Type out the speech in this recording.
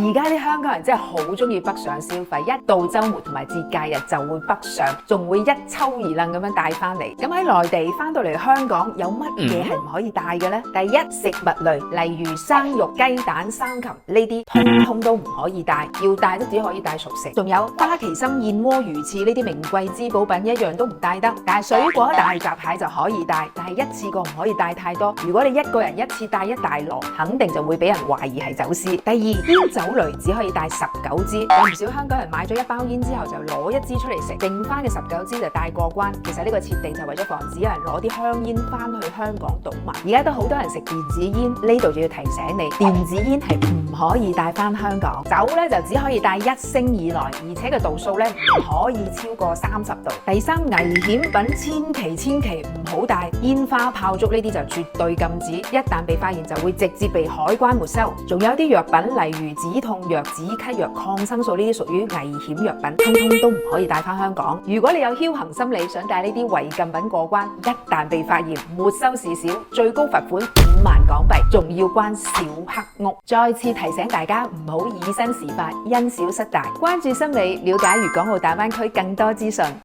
而家啲香港人真係好中意北上消費，一到週末同埋節假日就會北上，仲會一抽二楞咁樣帶翻嚟。咁喺內地翻到嚟香港，有乜嘢係唔可以帶嘅呢？第一，食物類，例如生肉、雞蛋、生禽呢啲，通通都唔可以帶，要帶都只可以帶熟食。仲有花旗參、燕窩、魚翅呢啲名貴之寶品，一樣都唔帶得。但係水果、大閘蟹就可以帶，但係一次過唔可以帶太多。如果你一個人一次帶一大籮，肯定就會俾人懷疑係走私。第二，煙酒類只可以帶19支，有唔少香港人買咗一包煙之後就攞一支出嚟食，剩翻嘅19支就帶過關。其實呢個設定就為咗防止有人攞啲香煙翻去香港賭埋。而家都好多人食電子煙，呢度就要提醒你，電子煙係唔可以帶翻香港。酒咧就只可以帶1升以內，而且個度數咧唔可以超過30度。第三，危險品千祈唔好帶，煙花炮竹呢啲就絕對禁止，一旦被發現就會直接被海關沒收。仲有啲藥品，例如止痛藥、止咳藥、抗生素呢啲屬於危險藥品，通通都唔可以帶翻香港。如果你有僥倖心理，想帶呢啲違禁品過關，一旦被發現，沒收事小，最高罰款5萬港幣，仲要關小黑屋。再次提醒大家唔好以身試法，因小失大。關注心理，了解粵港澳大灣區更多資訊。